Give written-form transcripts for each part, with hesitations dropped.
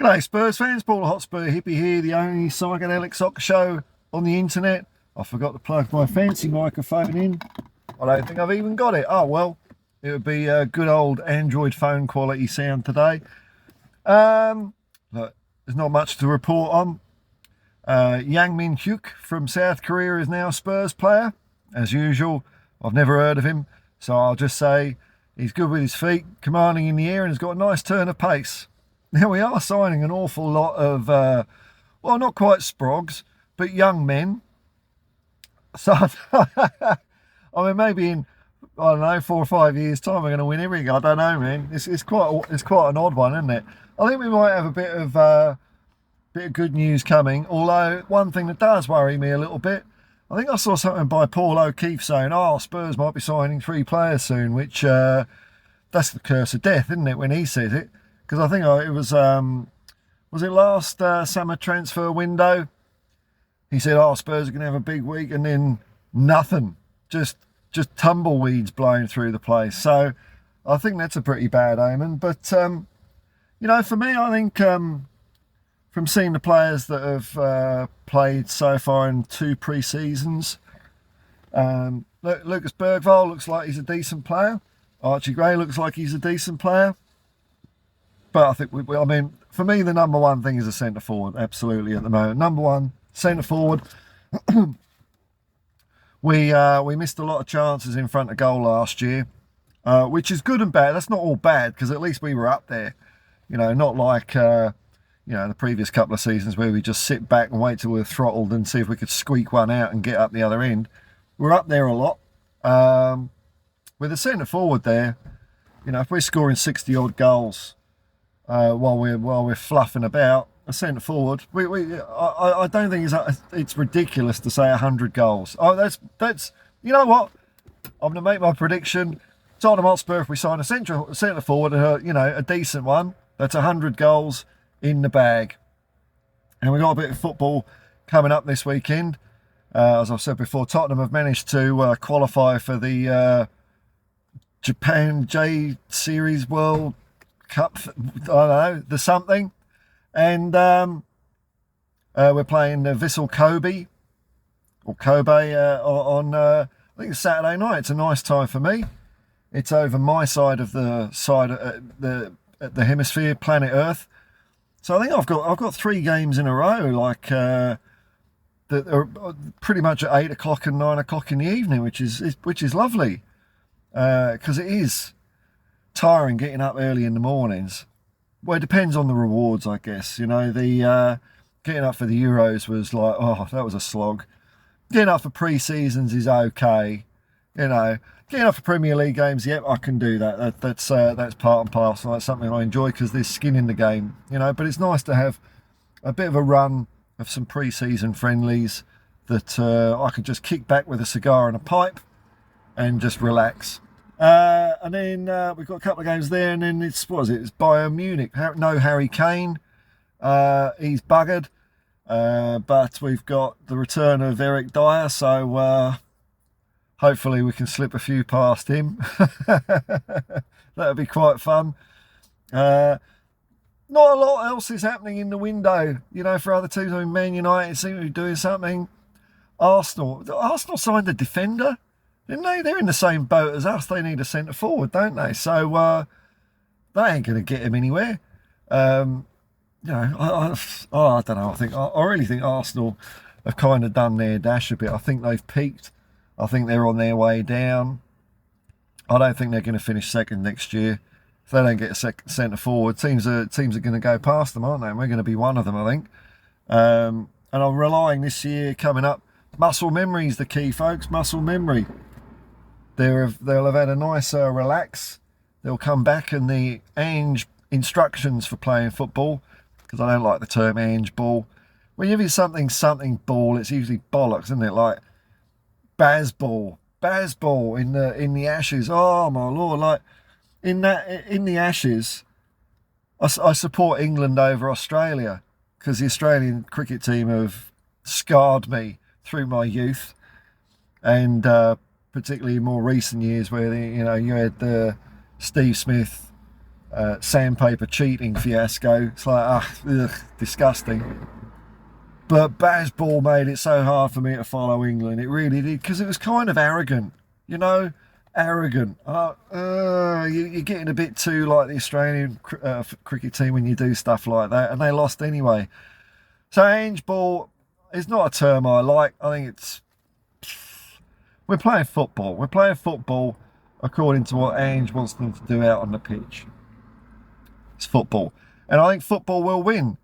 G'day Spurs fans, Paul Hotspur Hippie here, the only psychedelic soccer show on the internet. I forgot to plug my fancy microphone in. I don't think I've even got it. Oh well, it would be a good old Android phone quality sound today. Look, there's not much to report on. Yang Min-hyuk from South Korea is now a Spurs player. As usual, I've never heard of him, so I'll just say he's good with his feet, commanding in the air, and has got a nice turn of pace. Now, we are signing an awful lot of, well, not quite sprogs, but young men. So, I mean, maybe in, I don't know, 4 or 5 years' time, we're going to win everything. I don't know, man. It's quite an odd one, isn't it? I think we might have a bit of good news coming. Although one thing that does worry me a little bit, I think I saw something by Paul O'Keefe saying, "Oh, Spurs might be signing 3 players soon," which that's the curse of death, isn't it? When he says it. Because I think it was it last summer transfer window? He said, "Oh, Spurs are going to have a big week," and then nothing, just tumbleweeds blowing through the place. So I think that's a pretty bad omen. But you know, for me, I think from seeing the players that have played so far in 2 pre-seasons, Lucas Bergvall looks like he's a decent player. Archie Gray looks like he's a decent player. But I think, I mean, for me, the number one thing is a centre forward, absolutely, at the moment. Number one, centre forward. We missed a lot of chances in front of goal last year, which is good and bad. That's not all bad, because at least we were up there. You know, not like, you know, the previous couple of seasons where we just sit back and wait till we're throttled and see if we could squeak one out and get up the other end. We're up there a lot. With a centre forward there, you know, if we're scoring 60-odd goals, while we're fluffing about, a centre forward, I don't think it's ridiculous to say 100 goals. Oh, that's you know what? I'm going to make my prediction. Tottenham Hotspur, if we sign a centre forward, you know, a decent one, that's 100 goals in the bag. And we've got a bit of football coming up this weekend. As I've said before, Tottenham have managed to qualify for the Japan J Series World Cup, I don't know, the something, and we're playing Vissel Kobe on I think it's Saturday night. It's a nice time for me. It's over my side of the hemisphere, planet Earth. So I think I've got 3 games in a row, like that are pretty much at 8 o'clock and 9 o'clock in the evening, which is lovely, because it is tiring getting up early in the mornings. Well, it depends on the rewards, I guess. You know, the getting up for the Euros was like, oh, that was a slog. Getting up for pre-seasons is okay. You know, getting up for Premier League games, yep, I can do that. That's part and parcel. That's something I enjoy because there's skin in the game. You know, but it's nice to have a bit of a run of some pre-season friendlies that I can just kick back with a cigar and a pipe and just relax. And then we've got a couple of games there, and then it's Bayern Munich. No Harry Kane, he's buggered, but we've got the return of Eric Dyer, so hopefully we can slip a few past him. That'll be quite fun. Not a lot else is happening in the window, you know, for other teams. I mean, Man United seem to be doing something. Arsenal signed a defender, didn't they? They're in the same boat as us. They need a centre forward, don't they? So they ain't going to get him anywhere. You know, I don't know. I really think Arsenal have kind of done their dash a bit. I think they've peaked. I think they're on their way down. I don't think they're going to finish second next year. If they don't get a centre forward, teams are going to go past them, aren't they? And we're going to be one of them, I think. And I'm relying this year coming up. Muscle memory is the key, folks. Muscle memory. They'll have had a nice relax. They'll come back, and the Ange instructions for playing football, because I don't like the term Ange ball. When you have something ball, it's usually bollocks, isn't it? Like Bazball in the Ashes. Oh my lord! Like in the Ashes, I support England over Australia because the Australian cricket team have scarred me through my youth, and particularly in more recent years where you had Steve Smith, sandpaper cheating fiasco. It's like, ugh, disgusting. But Bazball made it so hard for me to follow England. It really did, because it was kind of arrogant, you know, arrogant. You're getting a bit too like the Australian cricket team when you do stuff like that, and they lost anyway. So Ange Ball is not a term I like. I think we're playing football. We're playing football according to what Ange wants them to do out on the pitch. It's football, and I think football will win.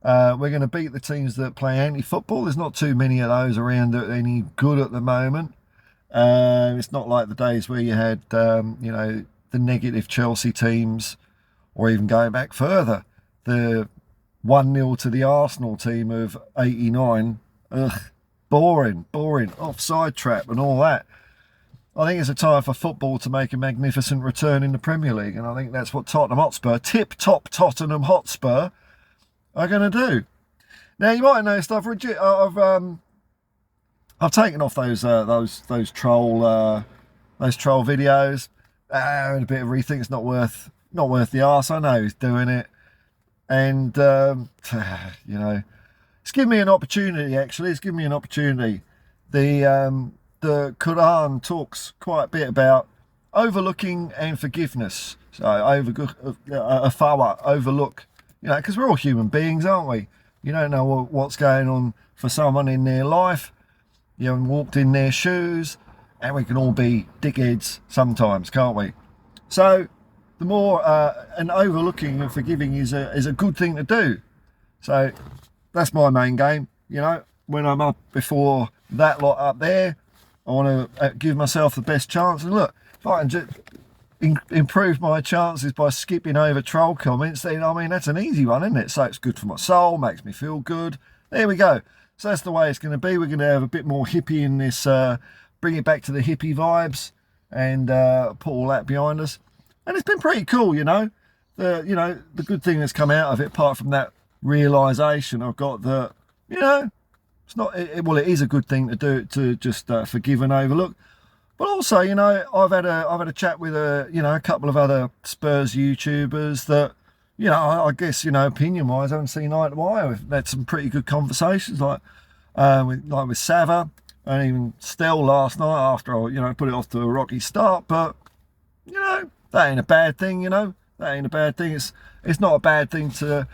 We're going to beat the teams that play anti-football. There's not too many of those around that are any good at the moment. It's not like the days where you had, you know, the negative Chelsea teams, or even going back further, the 1-0 to the Arsenal team of '89. Ugh, boring, offside trap and all that. I think it's a time for football to make a magnificent return in the Premier League, and I think that's what Tottenham Hotspur, tip-top Tottenham Hotspur, are going to do. Now you might notice I've taken off those troll videos, and a bit of rethink. It's not worth the arse. I know he's doing it, and you know, it's given me an opportunity. Actually, it's given me an opportunity. The Quran talks quite a bit about overlooking and forgiveness. So overlook. You know, because we're all human beings, aren't we? You don't know what's going on for someone in their life. You haven't walked in their shoes, and we can all be dickheads sometimes, can't we? So the more and overlooking and forgiving is a good thing to do. So that's my main game. You know, when I'm up before that lot up there, I want to give myself the best chance. And look, if I can just improve my chances by skipping over troll comments, then I mean, that's an easy one, isn't it? So it's good for my soul, makes me feel good. There we go. So that's the way it's going to be. We're going to have a bit more hippie in this, bring it back to the hippie vibes, and put all that behind us. And it's been pretty cool, you know. The good thing that's come out of it, apart from that realisation I've got that, you know, it's not. Well, it is a good thing to do, to just forgive and overlook. But also, you know, I've had a chat with a couple of other Spurs YouTubers that, you know, I guess, you know, opinion-wise, I haven't seen eye to eye. We've had some pretty good conversations, like with Sava and even Stell last night after I, you know, put it off to a rocky start. But, you know, that ain't a bad thing. You know, that ain't a bad thing. It's not a bad thing to,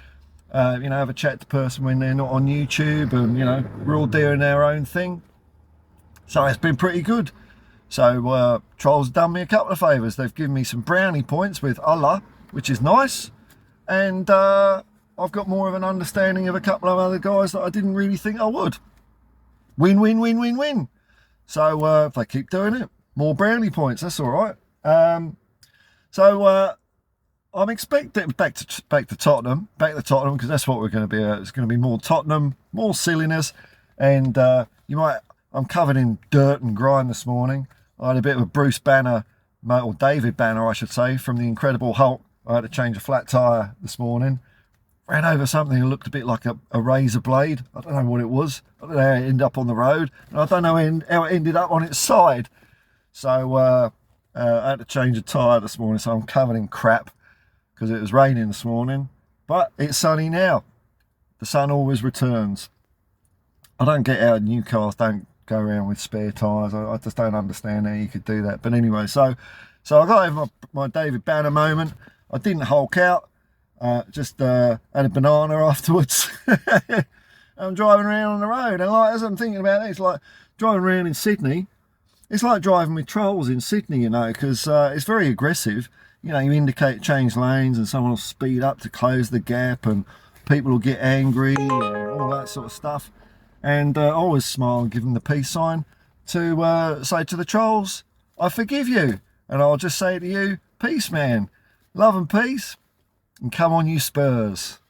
you know, have a chat to a person when they're not on YouTube, and, you know, we're all doing our own thing. So it's been pretty good. So Trolls done me a couple of favours. They've given me some brownie points with Allah, which is nice, and I've got more of an understanding of a couple of other guys that I didn't really think I would. Win, win, win, win, win. So if they keep doing it, more brownie points. That's all right. So I'm expecting back to Tottenham, because that's what we're going to be. It's going to be more Tottenham, more silliness, and I'm covered in dirt and grime this morning. I had a bit of a Bruce Banner, or David Banner, I should say, from the Incredible Hulk. I had to change a flat tyre this morning. Ran over something that looked a bit like a razor blade. I don't know what it was. I don't know how it ended up on the road. And I don't know how it ended up on its side. So I had to change a tyre this morning, so I'm covered in crap because it was raining this morning. But it's sunny now. The sun always returns. I don't get how new cars don't go around with spare tyres. I just don't understand how you could do that. But anyway, so I got over my David Banner moment. I didn't hulk out. Just had a banana afterwards. I'm driving around on the road, and as I'm thinking about it, it's like driving around in Sydney. It's like driving with trolls in Sydney, you know, because it's very aggressive. You know, you indicate change lanes, and someone will speed up to close the gap, and people will get angry and all that sort of stuff. And I always smile and give them the peace sign to say to the trolls, I forgive you. And I'll just say to you, peace, man. Love and peace. And come on, you Spurs.